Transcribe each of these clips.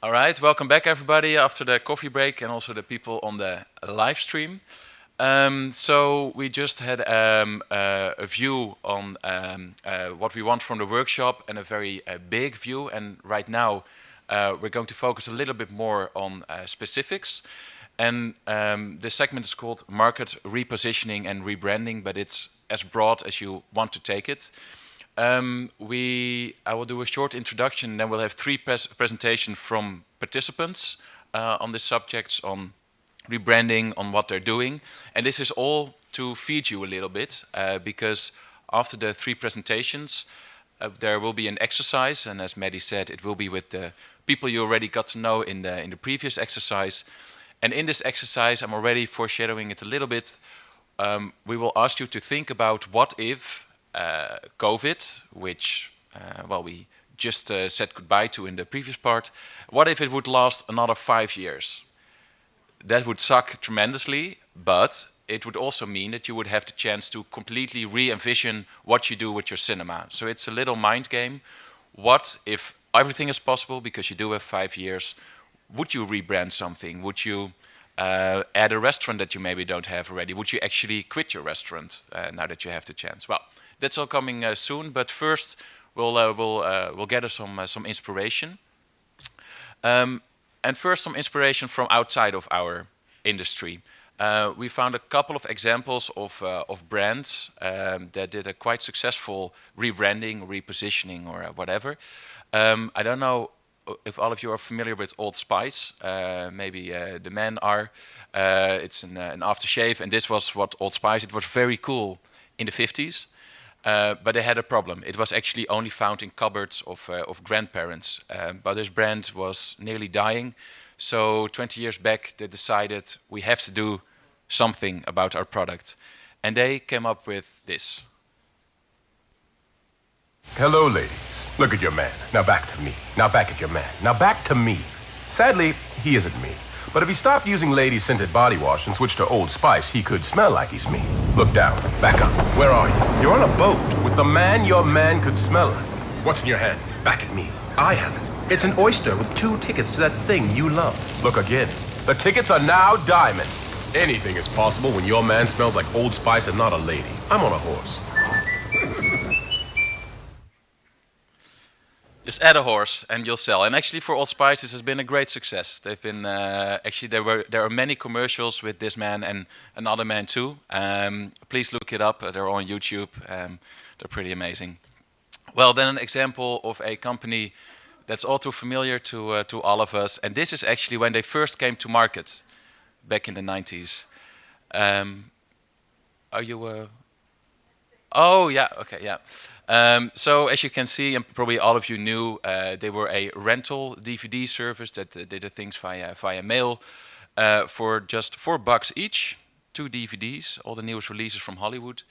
All right, welcome back everybody after the coffee break and also the people on the live stream. So we just had a view on what we want from the workshop and a very big view. And right now we're going to focus a little bit more on specifics. And this segment is called Market Repositioning and Rebranding, but it's as broad as you want to take it. I will do a short introduction, then we'll have three presentations from participants on the subjects on rebranding, on what they're doing. And this is all to feed you a little bit, because after the three presentations, there will be an exercise, and as Maddie said, it will be with the people you already got to know in the previous exercise. And in this exercise, I'm already foreshadowing it a little bit. We will ask you to think about what if COVID, which we just said goodbye to in the previous part. What if it would last another 5 years? That would suck tremendously, but it would also mean that you would have the chance to completely re-envision what you do with your cinema. So it's a little mind game. What if everything is possible because you do have 5 years? Would you rebrand something? Would you add a restaurant that you maybe don't have already? Would you actually quit your restaurant now that you have the chance? Well, that's all coming soon, but first we'll gather some inspiration. And first, some inspiration from outside of our industry. We found a couple of examples of brands that did a quite successful rebranding, repositioning, or whatever. I don't know if all of you are familiar with Old Spice. Maybe the men are. It's an aftershave, and this was what Old Spice. It was very cool in the 50s. But they had a problem. It was actually only found in cupboards of grandparents. But this brand was nearly dying. So 20 years back, they decided we have to do something about our product. And they came up with this. Hello, ladies. Look at your man. Now back to me. Now back at your man. Now back to me. Sadly, he isn't me. But if he stopped using lady-scented body wash and switched to Old Spice, he could smell like he's me. Look down. Back up. Where are you? You're on a boat with the man your man could smell like. What's in your hand? Back at me. I have it. It's an oyster with 2 tickets to that thing you love. Look again. The tickets are now diamonds. Anything is possible when your man smells like Old Spice and not a lady. I'm on a horse. Just add a horse and you'll sell. And actually, for Old Spice, this has been a great success. They've been actually there are many commercials with this man and another man too. Please look it up. They're on YouTube. They're pretty amazing. Well, then an example of a company that's all too familiar to all of us. And this is actually when they first came to market back in the 90s. Are you? Oh yeah. Okay. Yeah. So as you can see, and probably all of you knew, they were a rental DVD service that did the things via mail for just $4 each, 2 DVDs, all the newest releases from Hollywood.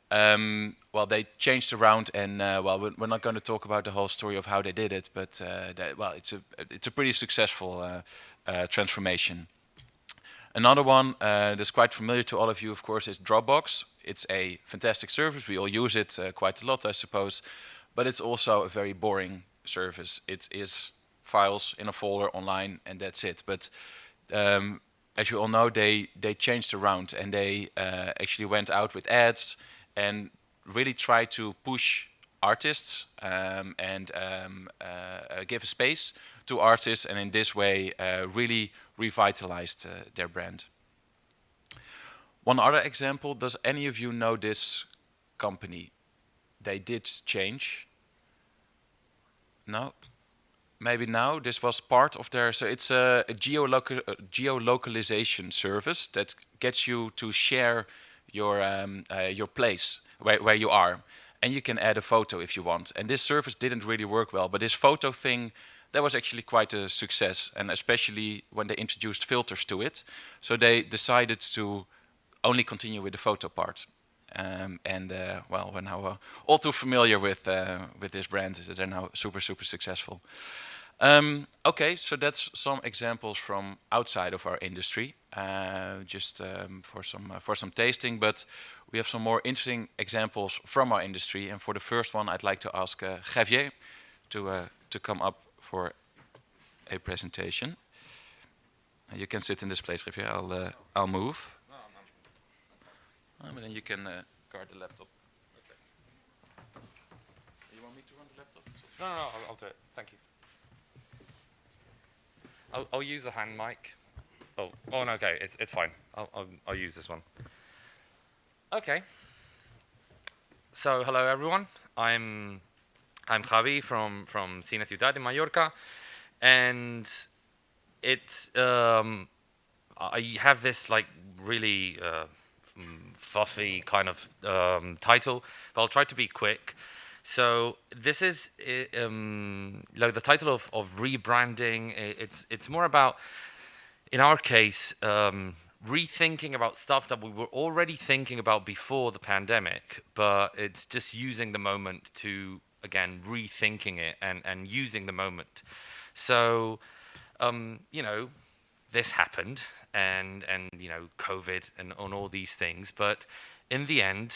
Well, they changed around, and we're not going to talk about the whole story of how they did it, but it's a pretty successful transformation. Another one that's quite familiar to all of you, of course, is Dropbox. It's a fantastic service. We all use it quite a lot, I suppose. But it's also a very boring service. It is files in a folder online, and that's it. But as you all know, they changed around, and they actually went out with ads and really tried to push artists and give a space to artists, and in this way really revitalized their brand. One other example, does any of you know this company? They did change. No? Maybe now. This was part of their, so it's a geolocalization service that gets you to share your place where you are. And you can add a photo if you want. And this service didn't really work well, but this photo thing, that was actually quite a success, and especially when they introduced filters to it. So they decided to only continue with the photo part. We're now all too familiar with this brand. They're now super successful. Okay, so that's some examples from outside of our industry, for some tasting. But we have some more interesting examples from our industry. And for the first one, I'd like to ask Javier to come up for a presentation. You can sit in this place, Javier. I'll move. And then you can guard the laptop. Okay. You want me to run the laptop? No, I'll do it. Thank you. I'll use the hand mic. Oh no, okay, it's fine. I'll use this one. Okay. So hello everyone. I'm Javi from Cineciutat in Mallorca, and it's I have this like really fluffy kind of title, but I'll try to be quick. So this is like the title of rebranding. It's more about, in our case, rethinking about stuff that we were already thinking about before the pandemic, but it's just using the moment to, again, rethinking it and using the moment. So, you know, this happened, and you know, COVID and on all these things, but in the end,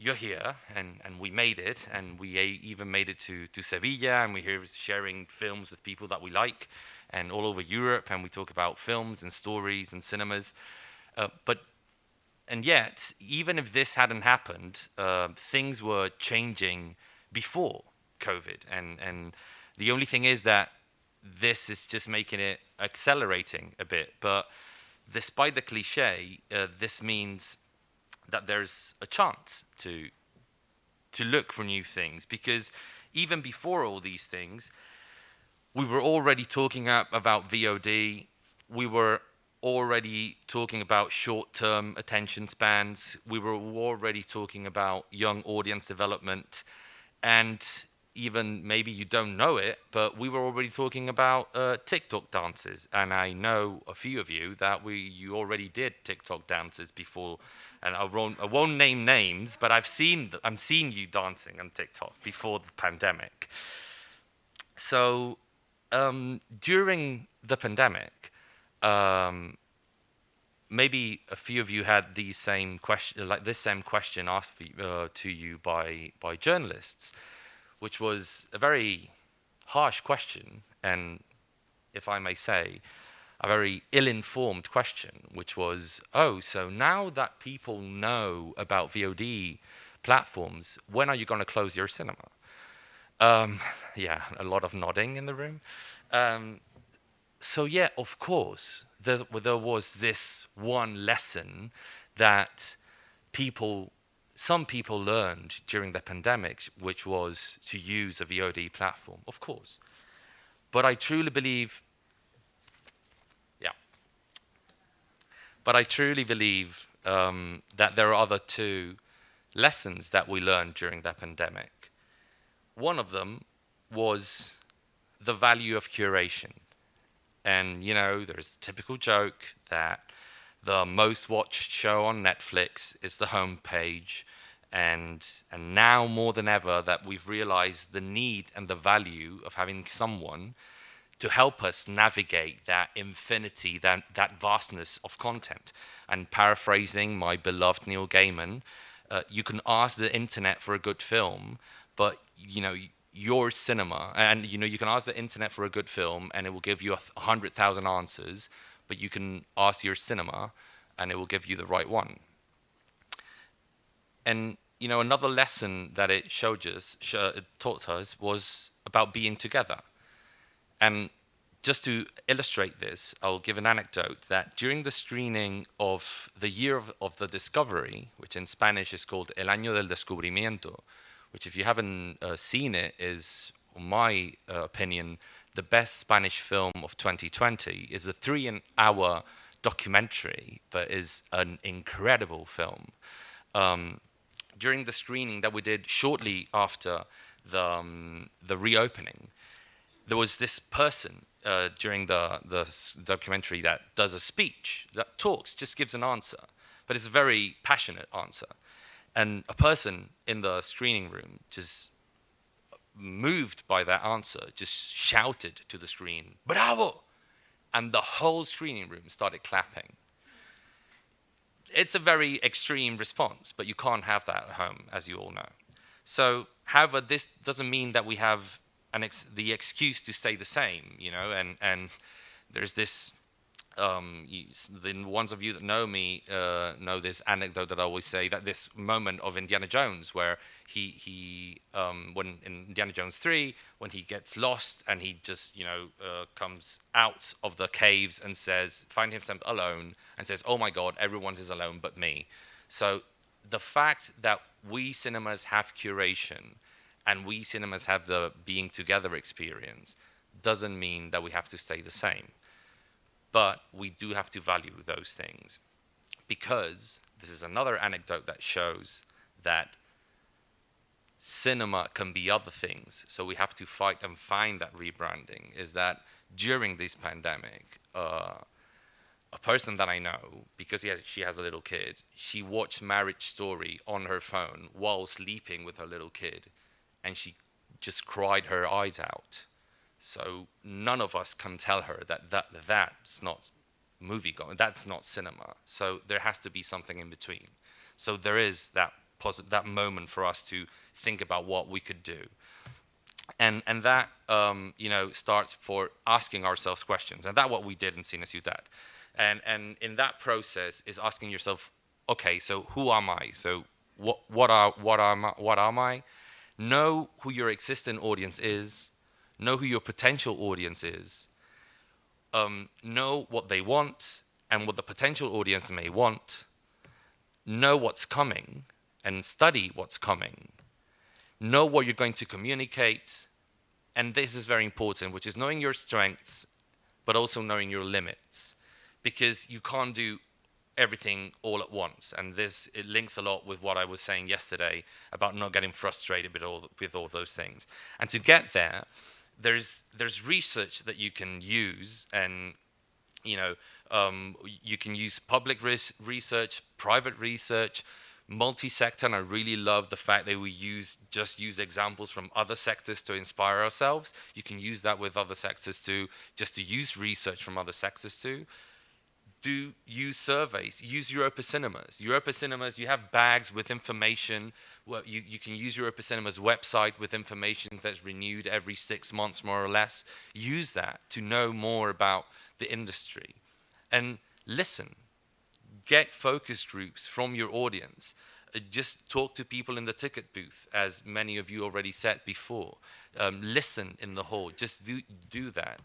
you're here, and we made it, and we even made it to Sevilla, and we're here sharing films with people that we like, and all over Europe, and we talk about films and stories and cinemas. And yet, even if this hadn't happened, things were changing before COVID, and the only thing is that this is just making it accelerating a bit. But despite the cliche, this means that there's a chance to look for new things, because even before all these things, we were already talking about VOD. We were already talking about short-term attention spans. We were already talking about young audience development, and even maybe you don't know it, but we were already talking about TikTok dances. And I know a few of you that you already did TikTok dances before. And I won't name names, but I'm seeing you dancing on TikTok before the pandemic. So during the pandemic, maybe a few of you had this same question asked to you by journalists, which was a very harsh question, and if I may say, a very ill-informed question, which was, oh, so now that people know about VOD platforms, when are you going to close your cinema? Yeah, a lot of nodding in the room. So yeah, of course, there was this one lesson that some people learned during the pandemic, which was to use a VOD platform, of course. But I truly believe that there are other two lessons that we learned during the pandemic. One of them was the value of curation. And, you know, there's a typical joke that the most watched show on Netflix is the homepage. And now more than ever that we've realized the need and the value of having someone to help us navigate that infinity, that vastness of content. And paraphrasing my beloved Neil Gaiman, you can ask the internet for a good film, but you know, your cinema, and you know, you can ask the internet for a good film and it will give you 100,000 answers, but you can ask your cinema and it will give you the right one. And you know, another lesson that it taught us was about being together. And just to illustrate this, I'll give an anecdote that during the screening of the Year of the Discovery, which in Spanish is called El Año del Descubrimiento, which if you haven't seen it is, in my opinion, the best Spanish film of 2020, is a 3-hour documentary, but is an incredible film. During the screening that we did shortly after the reopening, there was this person during the documentary that does a speech, that talks, just gives an answer, but it's a very passionate answer. And a person in the screening room, just moved by that answer, just shouted to the screen, "Bravo!" And the whole screening room started clapping. It's a very extreme response, but you can't have that at home, as you all know. So, however, this doesn't mean that we have the excuse to stay the same, you know, and there's this. The ones of you that know me know this anecdote that I always say, that this moment of Indiana Jones where he when in Indiana Jones 3, when he gets lost and he just, you know, comes out of the caves and says, find himself alone and says, oh my God, everyone is alone but me. So the fact that we cinemas have curation and we cinemas have the being together experience doesn't mean that we have to stay the same. But we do have to value those things, because this is another anecdote that shows that cinema can be other things. So we have to fight and find that rebranding. Is that during this pandemic, a person that I know, because she has a little kid, she watched Marriage Story on her phone while sleeping with her little kid, and she just cried her eyes out. So none of us can tell her that's not movie going, that's not cinema. So there has to be something in between. So there is that that moment for us to think about what we could do, and that you know, starts for asking ourselves questions, and that's what we did in Cineciutat. And in that process is asking yourself, okay, so who am I? So what am I? Know who your existing audience is. Know who your potential audience is. Know what they want and what the potential audience may want. Know what's coming and study what's coming. Know what you're going to communicate. And this is very important, which is knowing your strengths, but also knowing your limits. Because you can't do everything all at once. And it links a lot with what I was saying yesterday about not getting frustrated with all those things. And to get there, there's research that you can use, and you know, you can use public research, private research, multi-sector, and I really love the fact that we use examples from other sectors to inspire ourselves. You can use that with other sectors too, just to use research from other sectors too. Use surveys, use Europa Cinemas. Europa Cinemas, you have bags with information. Well, you can use Europa Cinemas website with information that's renewed every 6 months, more or less. Use that to know more about the industry. And listen, get focus groups from your audience. Just talk to people in the ticket booth, as many of you already said before. Listen in the hall, just do that.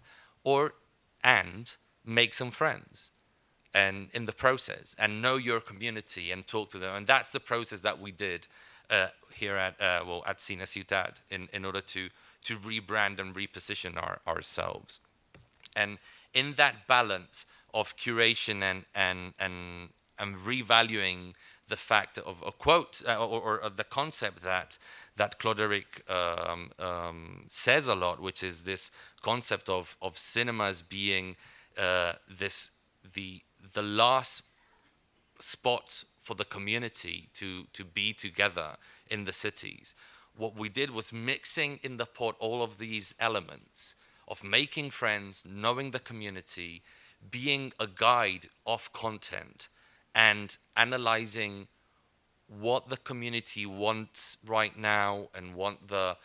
And make some friends. And in the process, and know your community and talk to them. And that's the process that we did here at Cineciutat in order to rebrand and reposition ourselves. And in that balance of curation and revaluing the fact of a quote or the concept that Cloderic says a lot, which is this concept of cinemas being the last spot for the community to be together in the cities. What we did was mixing in the pot all of these elements of making friends, knowing the community, being a guide of content, and analyzing what the community wants right now, and want the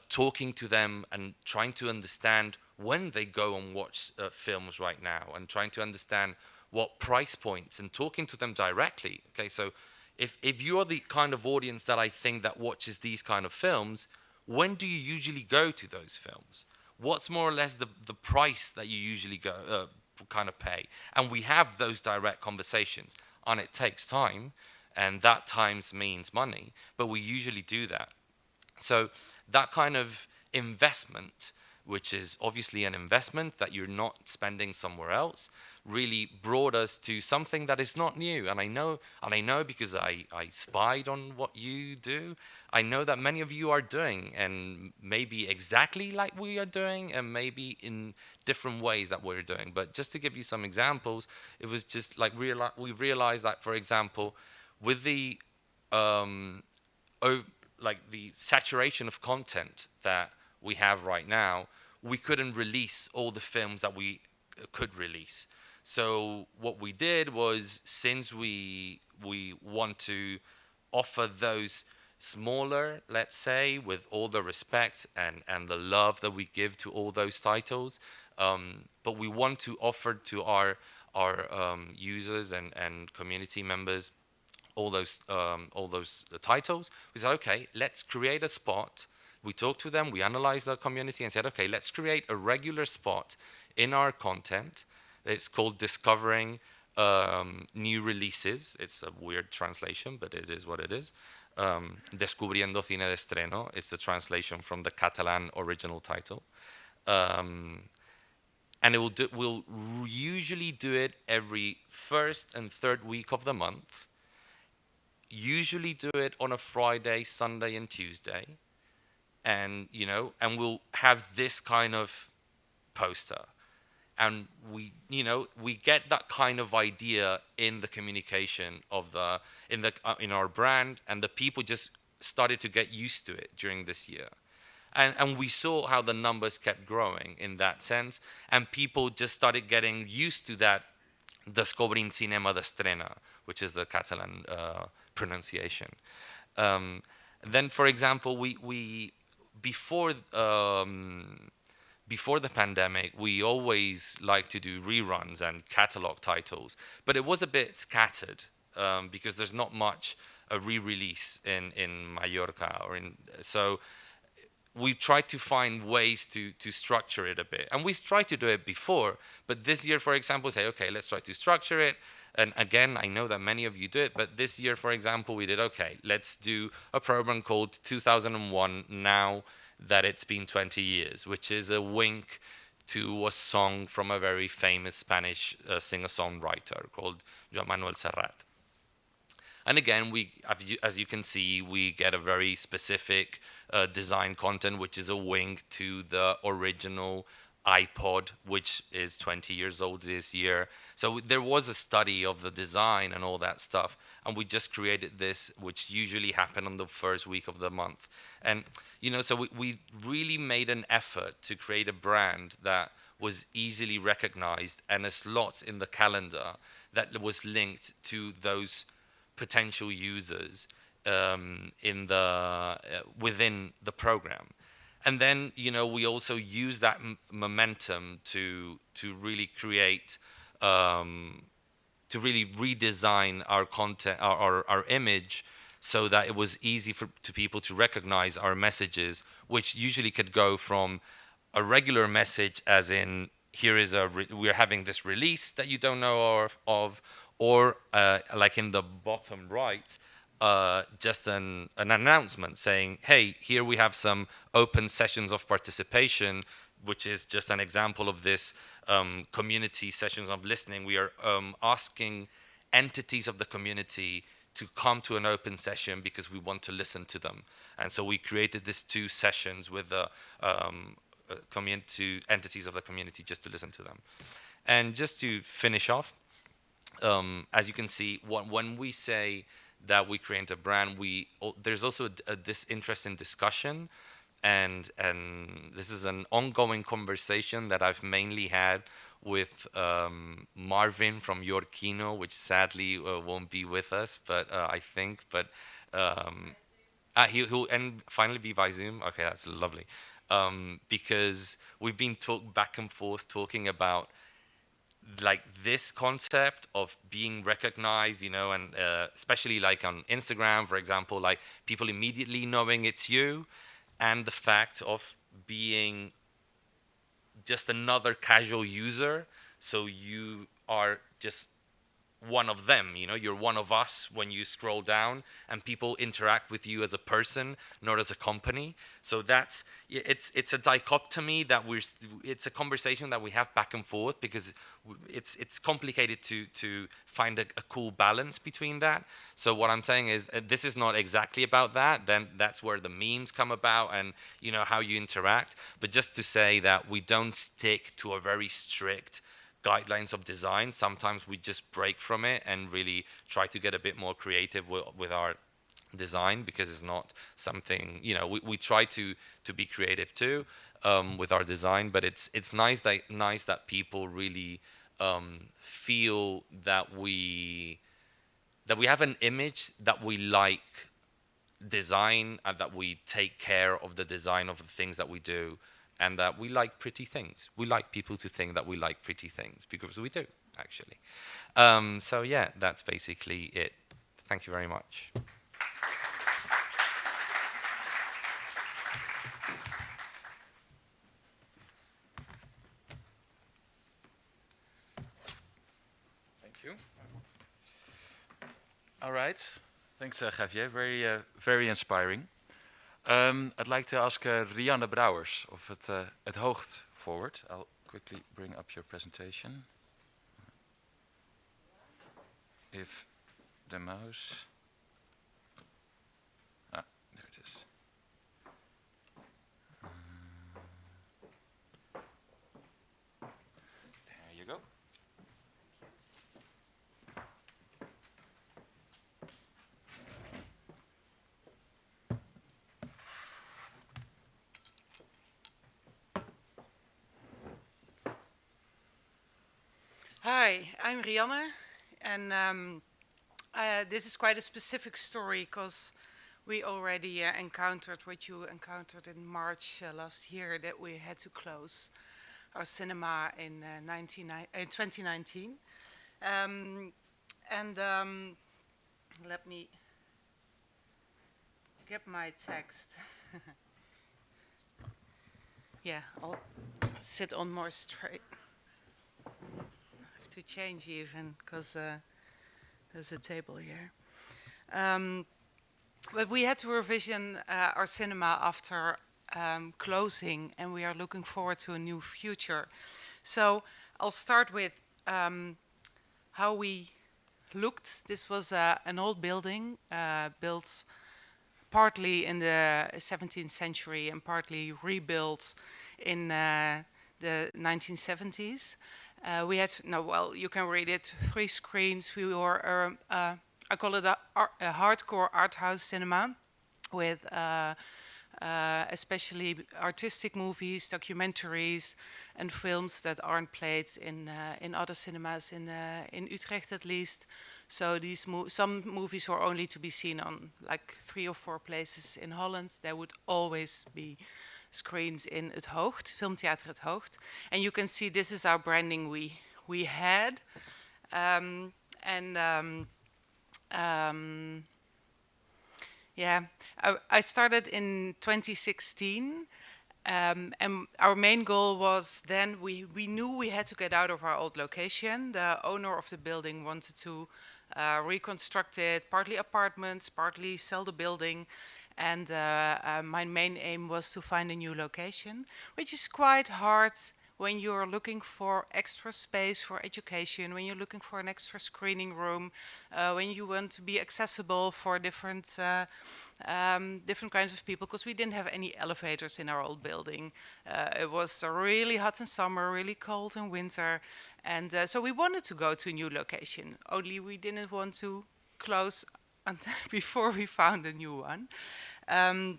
talking to them and trying to understand when they go and watch films right now, and trying to understand what price points, and talking to them directly. Okay, so if you're the kind of audience that I think that watches these kind of films, when do you usually go to those films? What's more or less the price that you usually go kind of pay? And we have those direct conversations, and it takes time, and that times means money, but we usually do that. So that kind of investment, which is obviously an investment that you're not spending somewhere else, really brought us to something that is not new. And I know because I spied on what you do. I know that many of you are doing, and maybe exactly like we are doing, and maybe in different ways that we're doing. But just to give you some examples, it was just like we realized that, for example, with the the saturation of content that we have right now, we couldn't release all the films that we could release. So what we did was, since we want to offer those smaller, let's say, with all the respect and the love that we give to all those titles. But we want to offer to our users and community members all those titles. We said, okay, let's create a spot. We talked to them, we analyzed the community and said, okay, let's create a regular spot in our content. It's called Discovering New Releases. It's a weird translation, but it is what it is. Descubriendo cine de estreno. It's the translation from the Catalan original title. And we'll usually do it every first and third week of the month. Usually do it on a Friday, Sunday, and Tuesday. And, and we'll have this kind of poster. And we get that kind of idea in the communication of in our brand, and the people just started to get used to it during this year. And we saw how the numbers kept growing in that sense, and people just started getting used to that Descobrind Cinema de Estrena, which is the Catalan pronunciation. Then, for example, we before the pandemic, we always liked to do reruns and catalog titles, but it was a bit scattered because there's not much a re-release in Mallorca so we tried to find ways to structure it a bit. And we tried to do it before, but this year, for example, say, okay, let's try to structure it. And again, I know that many of you do it, but this year, for example, we did, okay, let's do a program called 2001 Now That It's Been 20 Years, which is a wink to a song from a very famous Spanish singer-songwriter called Joan Manuel Serrat. And again, as you can see, we get a very specific design content, which is a wink to the original iPod, which is 20 years old this year. So there was a study of the design and all that stuff, and we just created this, which usually happened on the first week of the month. And so we really made an effort to create a brand that was easily recognized and a slot in the calendar that was linked to those potential users within the program. And then we also use that momentum to really create to really redesign our content, our image, so that it was easy to people to recognize our messages, which usually could go from a regular message, as in here is we're having this release that you don't know of, or like in the bottom right, just an announcement saying, hey, here we have some open sessions of participation, which is just an example of this community sessions of listening. We are asking entities of the community to come to an open session because we want to listen to them. And so we created these 2 sessions with the community entities of the community just to listen to them. And just to finish off, as you can see, when we say that we create a brand, there's also this interesting discussion, and this is an ongoing conversation that I've mainly had with Marvin from Yorkino, which sadly won't be with us, but I think, but he'll and finally be by Zoom. Okay, that's lovely, because we've been back and forth talking about like this concept of being recognized, and especially like on Instagram, for example, like people immediately knowing it's you, and the fact of being just another casual user. So you are just one of them, you're one of us when you scroll down, and people interact with you as a person, not as a company. So it's a dichotomy that it's a conversation that we have back and forth, because it's complicated to find a cool balance between that. So what I'm saying is this is not exactly about that. Then that's where the memes come about, and how you interact. But just to say that we don't stick to a very strict guidelines of design. Sometimes we just break from it and really try to get a bit more creative with our design, because it's not something, we try to be creative too with our design, but it's nice that people really feel that we have an image that we like design, and that we take care of the design of the things that we do, and that we like pretty things. We like people to think that we like pretty things, because we do, actually. So yeah, that's basically it. Thank you very much. Thank you. All right. Thanks, Javier. Very inspiring. I'd like to ask Rianne Brouwers of het Hoogt forward. I'll quickly bring up your presentation. If the mouse... Ah, there it is. There you go. Hi, I'm Rianne, and this is quite a specific story because we already encountered what you encountered in March last year, that we had to close our cinema in 2019. Let me get my text. Yeah, I'll sit on more straight. To change even, because there's a table here. But we had to revision our cinema after closing, and we are looking forward to a new future. So I'll start with how we looked. This was an old building built partly in the 17th century and partly rebuilt in the 1970s. We had, you can read it, 3 screens. We were, I call it a hardcore art house cinema with especially artistic movies, documentaries, and films that aren't played in other cinemas in Utrecht at least. So these some movies were only to be seen on like 3 or 4 places in Holland. There would always be screens in het Hoogt, Filmtheater het Hoogt. And you can see this is our branding we had. Yeah, I started in 2016. And our main goal was then, we knew we had to get out of our old location. The owner of the building wanted to reconstruct it, partly apartments, partly sell the building. And my main aim was to find a new location, which is quite hard when you're looking for extra space for education, when you're looking for an extra screening room, when you want to be accessible for different kinds of people, because we didn't have any elevators in our old building. It was really hot in summer, really cold in winter. And so we wanted to go to a new location, only we didn't want to close before we found a new one. Our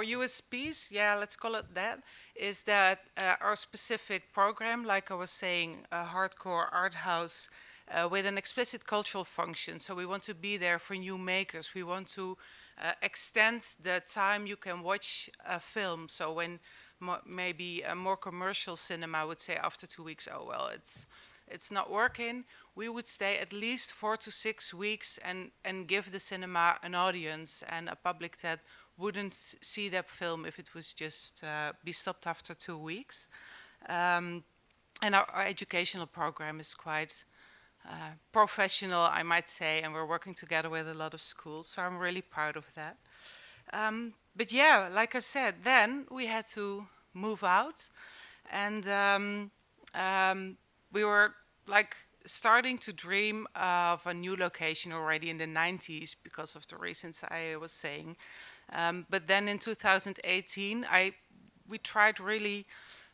USPs, yeah, let's call it that, is that our specific program, like I was saying, a hardcore art house with an explicit cultural function. So we want to be there for new makers. We want to extend the time you can watch a film. So when maybe a more commercial cinema would say after 2 weeks, oh, well, it's not working, we would stay at least 4 to 6 weeks and give the cinema an audience and a public that wouldn't see that film if it was just be stopped after 2 weeks. And our educational program is quite professional, I might say, and we're working together with a lot of schools, so I'm really proud of that. But yeah, like I said, then we had to move out, and we were like starting to dream of a new location already in the 90s because of the reasons I was saying. But then in 2018, we tried really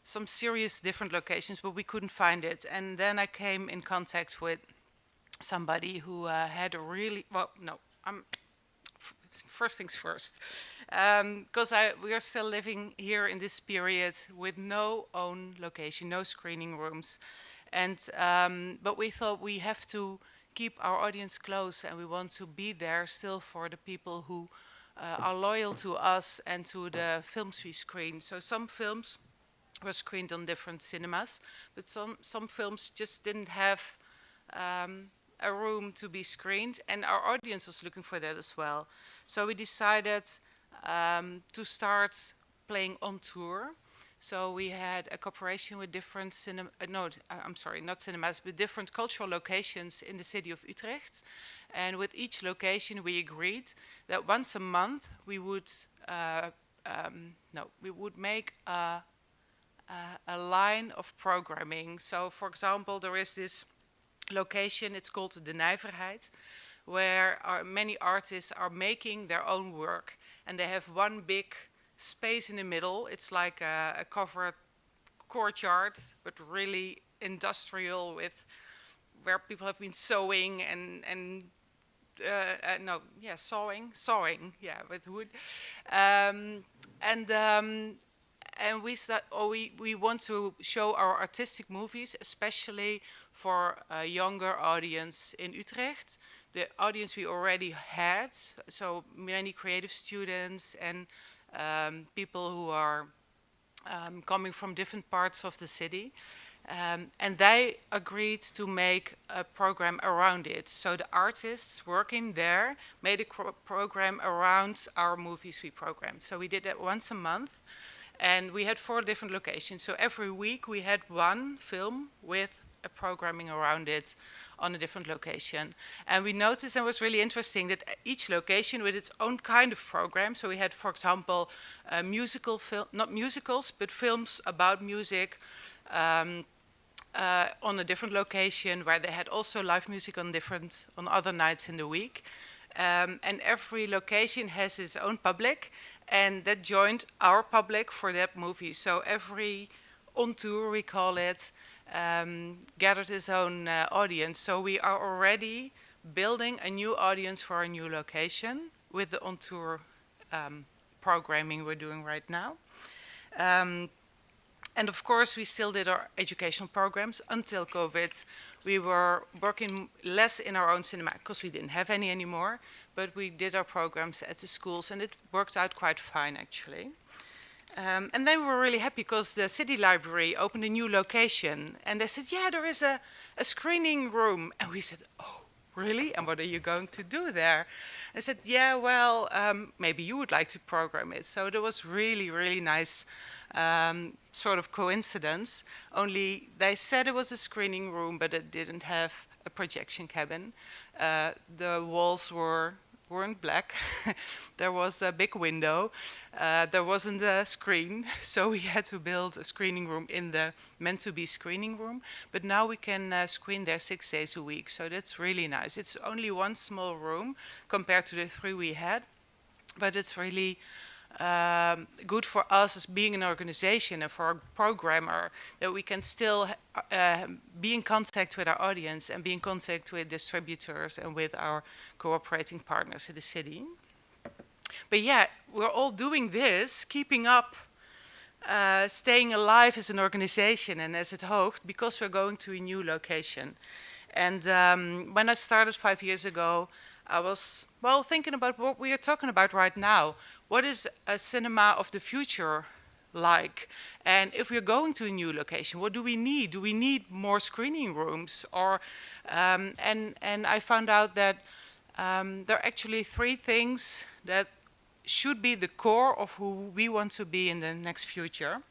some serious different locations, but we couldn't find it. And then I came in contact with somebody who had a really, first things first, because we are still living here in this period with no own location, no screening rooms. And but we thought we have to keep our audience close, and we want to be there still for the people who are loyal to us and to the films we screen. So some films were screened on different cinemas, but some films just didn't have a room to be screened, and our audience was looking for that as well. So we decided to start playing on tour. So we had a cooperation with different not cinemas, but different cultural locations in the city of Utrecht. And with each location, we agreed that once a month we would make a line of programming. So, for example, there is this location, it's called the Nijverheid, where many artists are making their own work, and they have one big space in the middle. It's like a covered courtyard, but really industrial, with where people have been sewing sawing, with wood, and we want to show our artistic movies, especially for a younger audience in Utrecht. The audience we already had, so many creative students and people who are coming from different parts of the city. And they agreed to make a program around it. So the artists working there made a program around our movies we programmed. So we did that once a month. And we had 4 different locations. So every week we had one film with a programming around it on a different location. And we noticed, and it was really interesting, that each location with its own kind of program. So we had, for example, musical film, not musicals, but films about music on a different location, where they had also live music on other nights in the week. And every location has its own public, and that joined our public for that movie. So every on tour, we call it, gathered its own audience. So we are already building a new audience for a new location with the on tour programming we're doing right now. And of course, we still did our educational programs until COVID. We were working less in our own cinema because we didn't have any anymore, but we did our programs at the schools, and it worked out quite fine, actually. And then we were really happy because the city library opened a new location, and they said, yeah, there is a screening room. And we said, oh, really? And what are you going to do there? I said, yeah, well, maybe you would like to program it. So there was really, really nice sort of coincidence. Only they said it was a screening room, but it didn't have a projection cabin. The walls weren't black. There was a big window. There wasn't a screen, so we had to build a screening room in the meant-to-be screening room. But now we can screen there 6 days a week, so that's really nice. It's only one small room compared to the 3 we had, but it's really good for us as being an organization and for a programmer, that we can still be in contact with our audience and be in contact with distributors and with our cooperating partners in the city. But yeah, we're all doing this, keeping up, staying alive as an organization and as at Hoogt, because we're going to a new location. And when I started 5 years ago, I was, well, thinking about what we are talking about right now. What is a cinema of the future like? And if we're going to a new location, what do we need? Do we need more screening rooms? Or, and I found out that there are actually 3 things that should be the core of who we want to be in the next future.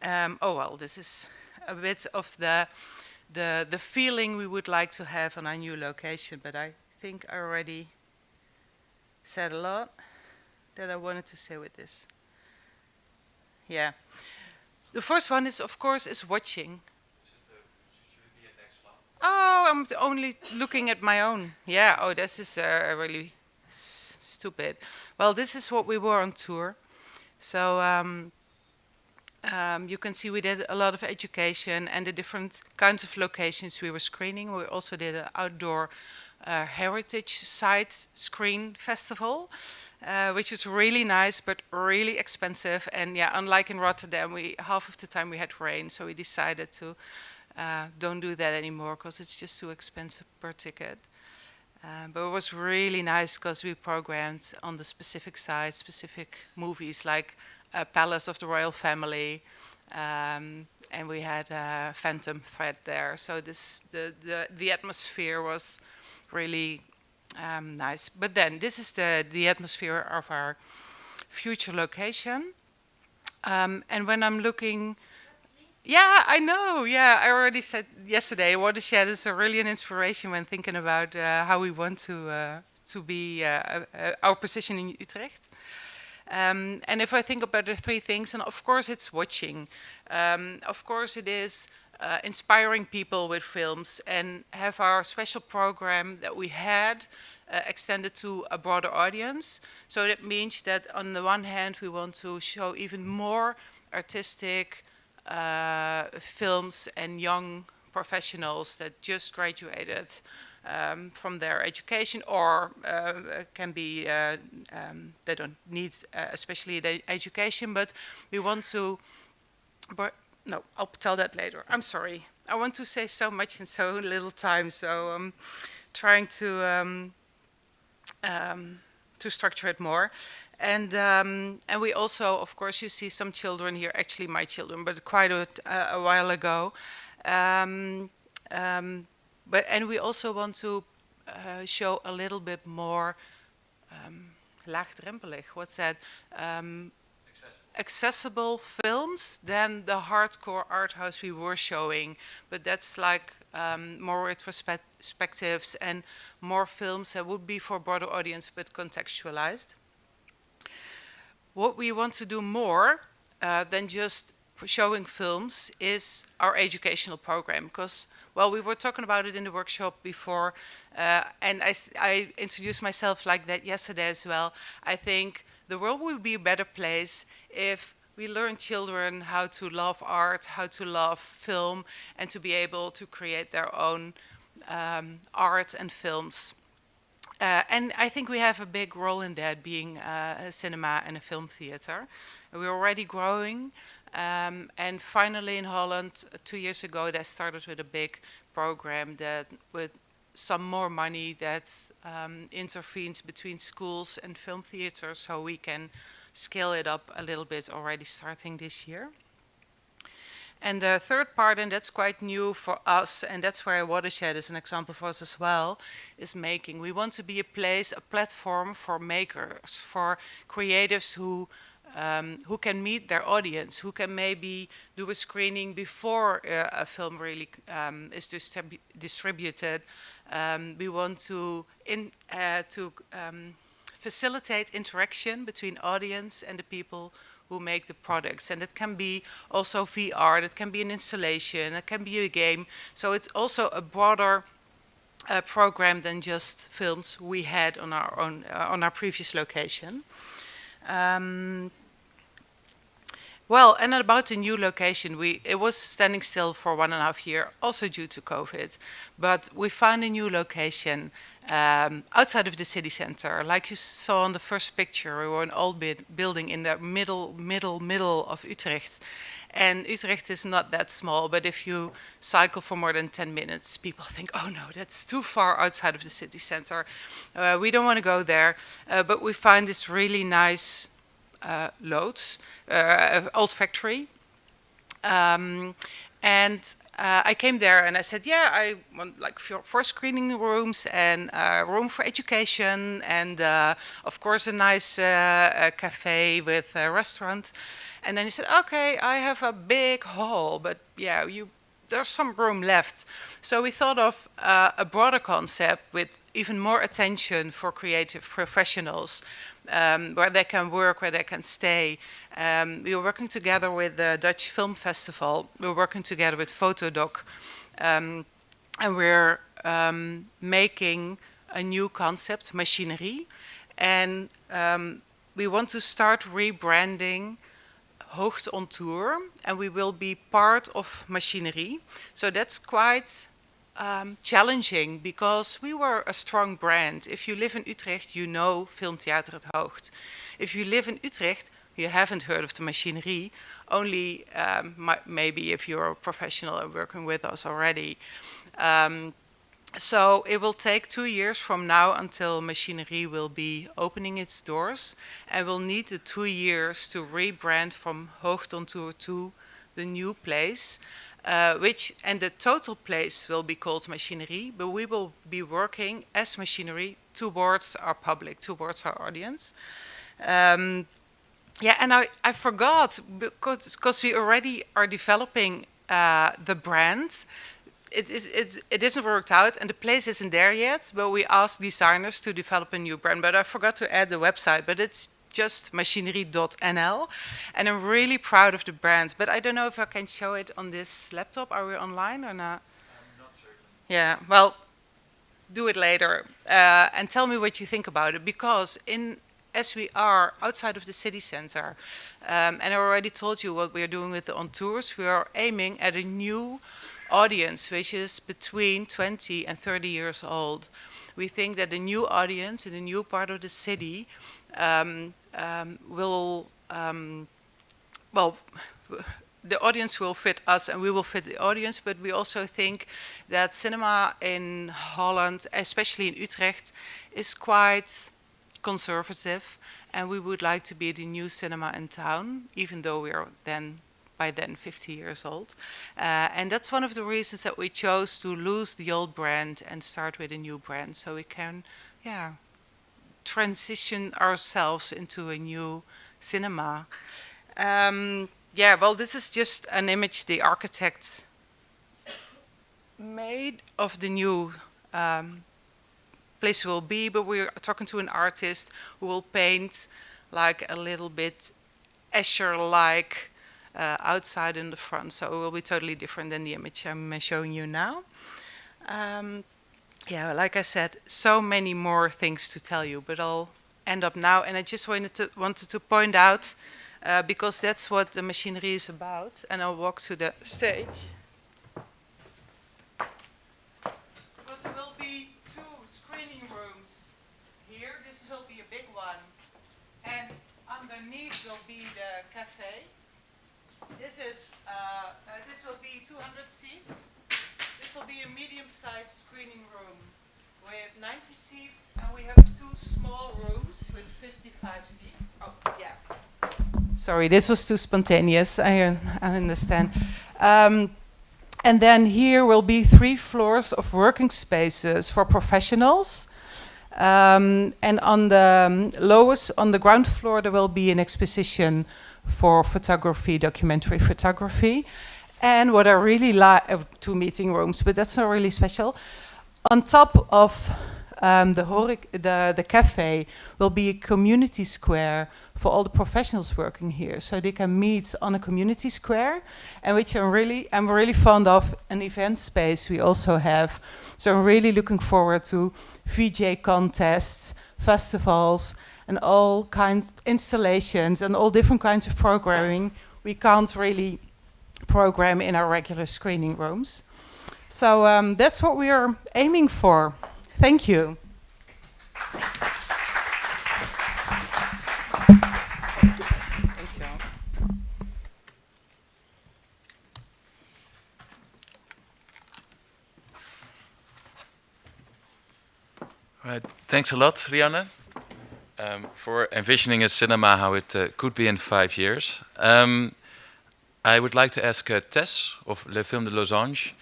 This is a bit of the feeling we would like to have on our new location, but I think I already said a lot that I wanted to say with this. Yeah. The first one is, of course, is watching. Oh, I'm only looking at my own. Yeah, oh, this is really stupid. Well, this is what we were on tour. So you can see we did a lot of education and the different kinds of locations we were screening. We also did an outdoor heritage site screen festival, which was really nice but really expensive. And yeah, unlike in Rotterdam, half of the time we had rain, so we decided to don't do that anymore because it's just too expensive per ticket. But it was really nice because we programmed on the specific side, specific movies like Palace of the Royal Family, and we had Phantom Thread there. So the atmosphere was really nice. But then this is the atmosphere of our future location. And when I'm looking, yeah, I know. Yeah, I already said yesterday. Watershed is really an inspiration when thinking about how we want to be our position in Utrecht. And if I think about the three things, and of course it's watching. Of course it is inspiring people with films and have our special program that we had extended to a broader audience. So that means that on the one hand we want to show even more artistic films and young professionals that just graduated from their education, or can be they don't need especially the education, but we want to. But no, I'll tell that later. I'm sorry. I want to say so much in so little time, so I'm trying to structure it more. And we also, of course, you see some children here, actually my children, but quite a while ago. And we also want to show a little bit more laagdrempelig. What's that? Accessible films than the hardcore art house we were showing, but that's like more retrospectives and more films that would be for a broader audience but contextualized. What we want to do more than just showing films is our educational program, because, well, we were talking about it in the workshop before, and I introduced myself like that yesterday as well. I think the world would be a better place if we learn children how to love art, how to love film, and to be able to create their own art and films. And I think we have a big role in that, being a cinema and a film theater. We're already growing, and finally in Holland, 2 years ago, they started with a big program that with some more money that intervenes between schools and film theaters, so we can scale it up a little bit already starting this year. And the third part, and that's quite new for us, and that's where Watershed is an example for us as well, is making. We want to be a place, a platform for makers, for creatives who can meet their audience, who can maybe do a screening before a film really is distributed. We want to facilitate interaction between audience and the people who make the products. And it can be also VR, it can be an installation, it can be a game. So it's also a broader program than just films we had on our own on our previous location. Well, and about the new location, it was standing still for 1.5 years, also due to COVID. But we found a new location outside of the city center. Like you saw in the first picture, we were an old building in the middle of Utrecht. And Utrecht is not that small, but if you cycle for more than 10 minutes, people think, oh no, that's too far outside of the city center. We don't want to go there, but we find this really nice Loods, old factory. And I came there and I said, yeah, I want like 4 screening rooms and room for education and of course a nice cafe with a restaurant. And then he said, okay, I have a big hall, but yeah, there's some room left. So we thought of a broader concept with even more attention for creative professionals, where they can work, where they can stay. We were working together with the Dutch Film Festival. We were working together with Fotodoc. And we're making a new concept, machinery. And we want to start rebranding Hoogt on Tour, and we will be part of machinery. So that's quite challenging, because we were a strong brand. If you live in Utrecht, you know Filmtheater at Hoogt. If you live in Utrecht, you haven't heard of the machinery, only maybe if you're a professional and working with us already. So it will take 2 years from now until machinery will be opening its doors, and we'll need the 2 years to rebrand from Hoogt on Tour to the new place, and the total place will be called Machinery, but we will be working as Machinery towards our public, towards our audience. Yeah, and I forgot, because we already are developing the brand. It isn't worked out, and the place isn't there yet, but we asked designers to develop a new brand. But I forgot to add the website, but it's just machinery.nl, and I'm really proud of the brand. But I don't know if I can show it on this laptop. Are we online or not? I'm not certain. Yeah, well, do it later, and tell me what you think about it, because as we are outside of the city center, and I already told you what we are doing with the On Tours, we are aiming at a new audience, which is between 20 and 30 years old. We think that the new audience in a new part of the city well, the audience will fit us and we will fit the audience, but we also think that cinema in Holland, especially in Utrecht, is quite conservative, and we would like to be the new cinema in town, even though we are by then 50 years old. And that's one of the reasons that we chose to lose the old brand and start with a new brand, so we can, transition ourselves into a new cinema. Well, this is just an image the architect made of the new place will be, but we're talking to an artist who will paint like a little bit Escher-like outside in the front, so it will be totally different than the image I'm showing you now. Like I said, so many more things to tell you, but I'll end up now, and I just wanted to point out, because that's what the machinery is about, and I'll walk to the stage. Because there will be 2 screening rooms here. This will be a big one, and underneath will be the cafe. This will be 200 seats. This will be a medium-sized screening room with 90 seats, and we have 2 small rooms with 55 seats. Oh, yeah. Sorry, this was too spontaneous, I understand. And then here will be 3 floors of working spaces for professionals. And on the ground floor, there will be an exposition for photography, documentary photography. And what I really like, 2 meeting rooms, but that's not really special. On top of the cafe will be a community square for all the professionals working here, so they can meet on a community square, and which I'm really fond of. An event space we also have, so I'm really looking forward to VJ contests, festivals, and all kinds of installations and all different kinds of programming we can't really program in our regular screening rooms. So that's what we are aiming for. Thank you. Right. Thanks a lot, Rianne, for envisioning a cinema how it could be in 5 years. I would like to ask Tess of Le Film de Losange,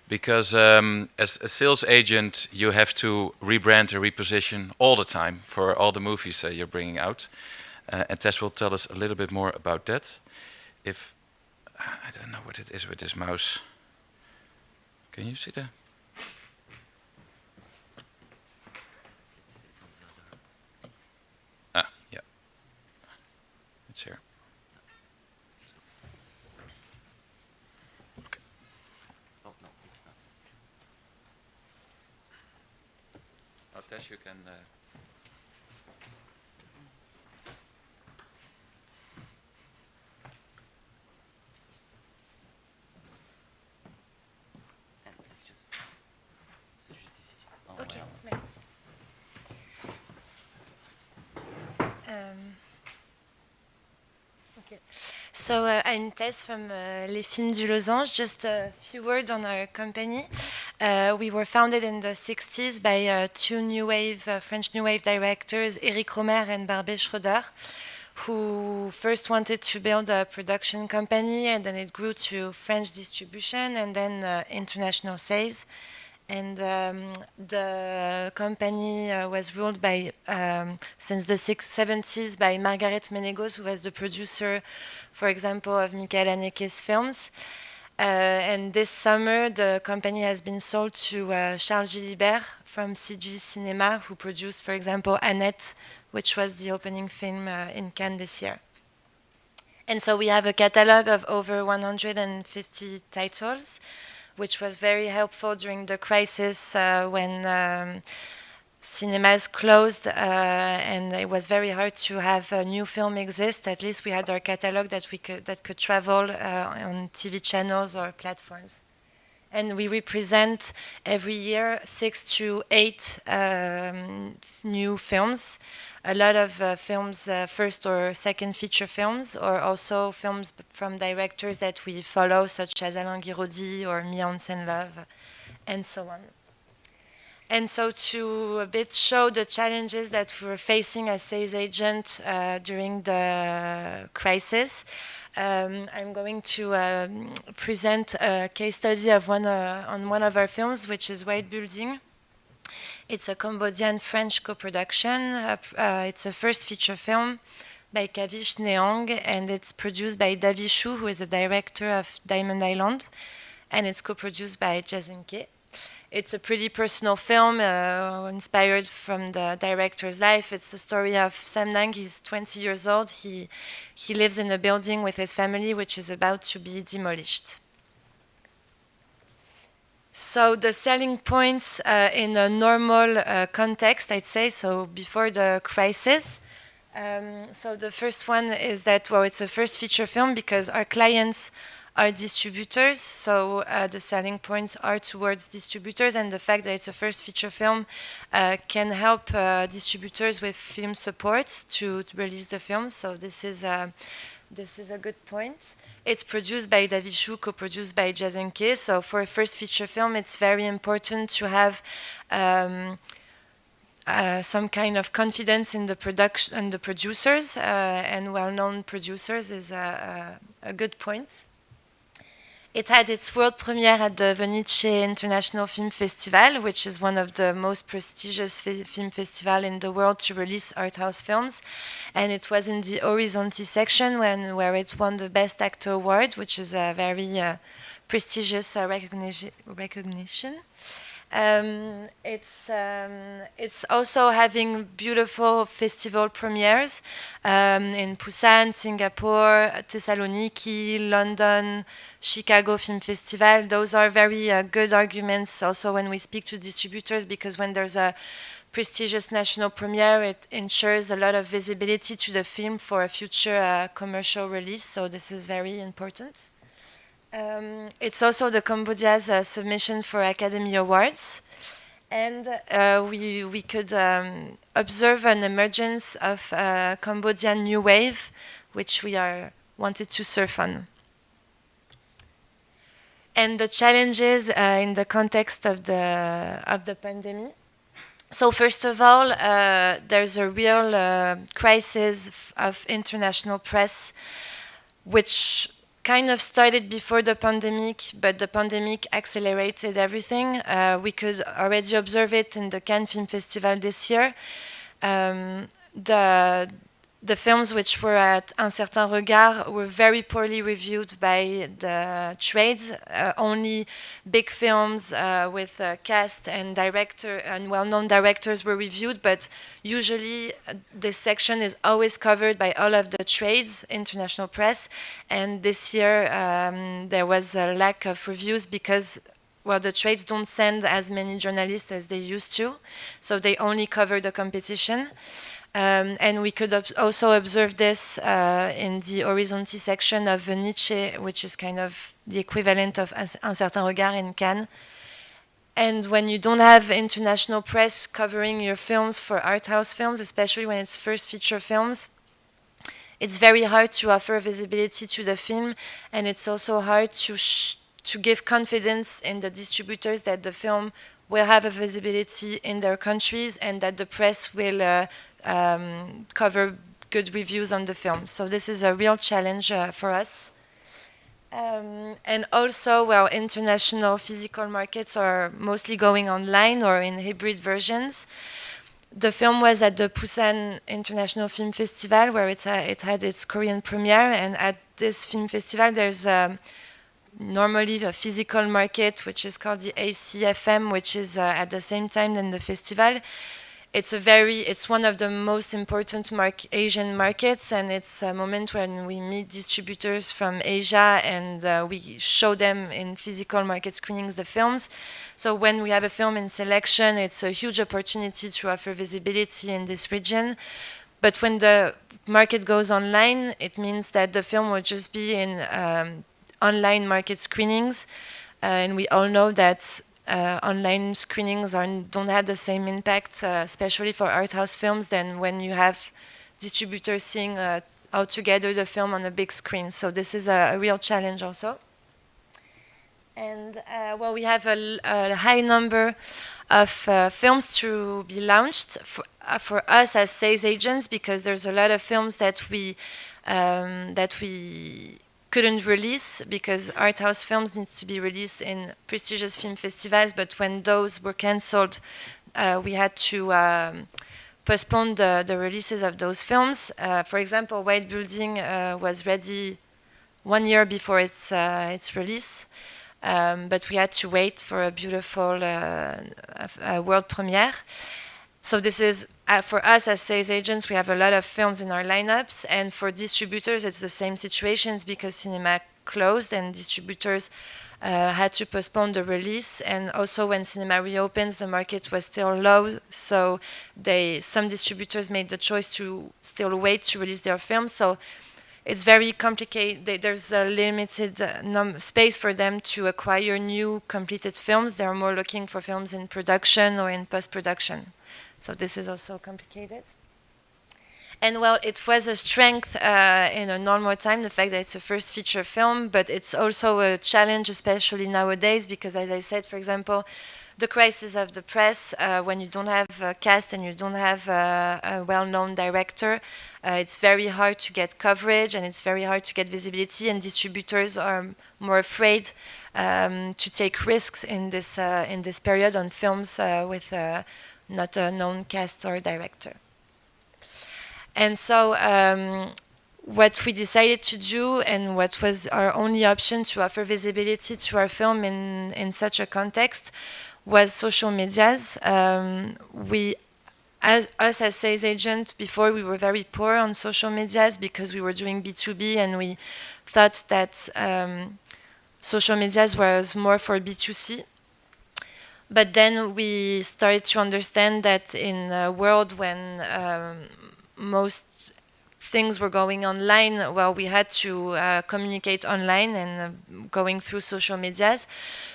because as a sales agent, you have to rebrand and reposition all the time for all the movies you're bringing out. And Tess will tell us a little bit more about that. I don't know what it is with this mouse. Can you see that? Yeah. It's here. Okay. Oh, no, it's not. Oh, Tess, you can... Ok, merci. Okay. So I'm Tess from Les Films du Losange. Just a few words on our company. We were founded in the 60s by two French New Wave directors, Eric Romer and Barbet Schroeder, who first wanted to build a production company, and then it grew to French distribution and then international sales. And the company was ruled by, since the 70s, by Margaret Menegos, who was the producer, for example, of Michael Haneke's films. And this summer, the company has been sold to Charles Gilibert from CG Cinema, who produced, for example, Annette, which was the opening film in Cannes this year. And so we have a catalog of over 150 titles, which was very helpful during the crisis when cinemas closed and it was very hard to have a new film exist. At least we had our catalog that could travel on TV channels or platforms. And we represent every year 6 to 8 new films. A lot of films, first or second feature films, or also films from directors that we follow, such as Alain Guiraudy or Mia Hansen-Love, and so on. And so to a bit show the challenges that we were facing as sales agent during the crisis, I'm going to present a case study of on one of our films, which is White Building. It's a Cambodian-French co-production. It's a first feature film by Kavish Neong, and it's produced by Davy Chou, who is the director of Diamond Island, and it's co-produced by Jason Kay. It's a pretty personal film, inspired from the director's life. It's the story of Sam Nang. He's 20 years old. He lives in a building with his family, which is about to be demolished. So the selling points in a normal context, I'd say, so before the crisis. So the first one is that, well, it's a first feature film because our clients are distributors, so the selling points are towards distributors, and the fact that it's a first feature film can help distributors with film supports to release the film, so this is a good point. It's produced by Davy Chou, co-produced by Jason Kay. So for a first feature film, it's very important to have some kind of confidence in the production and the producers, and well-known producers is a good point. It had its world premiere at the Venice International Film Festival, which is one of the most prestigious film festivals in the world to release art house films. And it was in the Horizonte section where it won the Best Actor Award, which is a very prestigious recognition. It's also having beautiful festival premieres in Busan, Singapore, Thessaloniki, London, Chicago Film Festival. Those are very good arguments also when we speak to distributors, because when there's a prestigious national premiere, it ensures a lot of visibility to the film for a future commercial release, so this is very important. It's also the Cambodia's submission for Academy Awards, and we could observe an emergence of Cambodian new wave, which we wanted to surf on. And the challenges in the context of the pandemic. So first of all, there's a real crisis of international press, which kind of started before the pandemic, but the pandemic accelerated everything. We could already observe it in the Cannes Film Festival this year. The films which were at Un Certain Regard were very poorly reviewed by the trades. Only big films with cast and director and well-known directors were reviewed, but usually this section is always covered by all of the trades, international press, and this year there was a lack of reviews because, well, the trades don't send as many journalists as they used to, so they only cover the competition. And we could also observe this in the Horizonte section of Venice, which is kind of the equivalent of Un Certain Regard in Cannes. And when you don't have international press covering your films for art house films, especially when it's first feature films, it's very hard to offer visibility to the film, and it's also hard to give confidence in the distributors that the film will have a visibility in their countries and that the press will cover good reviews on the film. So this is a real challenge for us. And also, well, international physical markets are mostly going online or in hybrid versions. The film was at the Busan International Film Festival, where it had its Korean premiere. And at this film festival, there's normally a physical market, which is called the ACFM, which is at the same time than the festival. It's one of the most important Asian markets, and it's a moment when we meet distributors from Asia and we show them in physical market screenings the films. So when we have a film in selection, it's a huge opportunity to offer visibility in this region. But when the market goes online, it means that the film will just be in online market screenings, and we all know that online screenings don't have the same impact, especially for art house films, than when you have distributors seeing all together the film on a big screen. So this is a real challenge also. And well, we have a high number of films to be launched for us as sales agents, because there's a lot of films that we couldn't release because art house films needs to be released in prestigious film festivals, but when those were cancelled, we had to postpone the releases of those films. For example, White Building was ready 1 year before its release, but we had to wait for a beautiful world premiere. So this is, for us as sales agents, we have a lot of films in our lineups, and for distributors, it's the same situations because cinema closed and distributors had to postpone the release. And also when cinema reopens, the market was still low, so some distributors made the choice to still wait to release their films. So it's very complicated. There's a limited space for them to acquire new completed films. They're more looking for films in production or in post-production. So this is also complicated. And well, it was a strength in a normal time, the fact that it's a first feature film, but it's also a challenge, especially nowadays, because as I said, for example, the crisis of the press, when you don't have a cast and you don't have a well-known director, it's very hard to get coverage and it's very hard to get visibility, and distributors are more afraid to take risks in this period on films with not a known cast or director. And so what we decided to do, and what was our only option to offer visibility to our film in such a context, was social medias. Us as sales agents, before we were very poor on social medias because we were doing B2B, and we thought that social medias was more for B2C. But then we started to understand that in a world when most things were going online, well, we had to communicate online and going through social medias.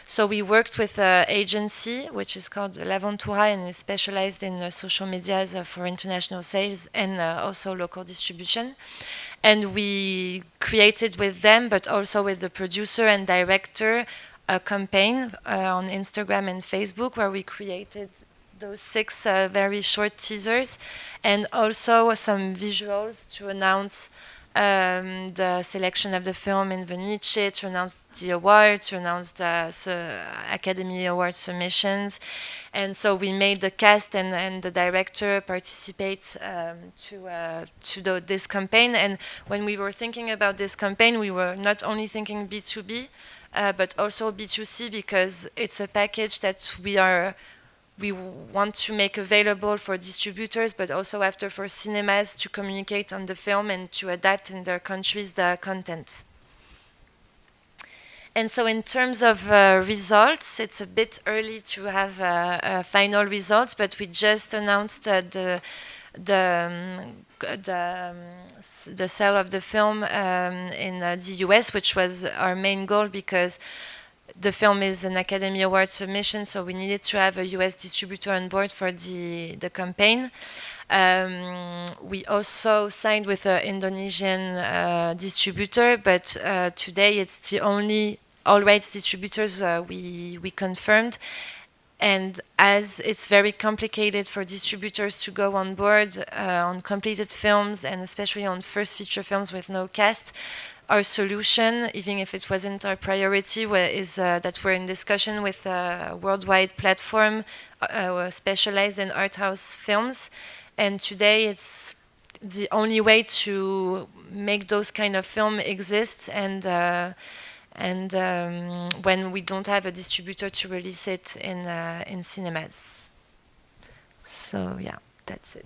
So we worked with an agency, which is called L'Aventura, and is specialized in social medias for international sales and also local distribution. And we created with them, but also with the producer and director, a campaign on Instagram and Facebook where we created those 6 very short teasers and also some visuals to announce the selection of the film in Venice, to announce the award, to announce the Academy Award submissions. And so we made the cast and the director participate to this campaign. And when we were thinking about this campaign, we were not only thinking B2B, but also B2C, because it's a package that we want to make available for distributors, but also after for cinemas to communicate on the film and to adapt in their countries the content. And so in terms of results, it's a bit early to have final results, but we just announced the sale of the film in the US, which was our main goal because the film is an Academy Award submission, so we needed to have a US distributor on board for the campaign. We also signed with an Indonesian distributor, but today it's the only all rights distributors we confirmed. And as it's very complicated for distributors to go on board on completed films, and especially on first feature films with no cast, our solution, even if it wasn't our priority, is that we're in discussion with a worldwide platform specialized in art house films. And today it's the only way to make those kind of film exist, and when we don't have a distributor to release it in cinemas. So yeah, that's it.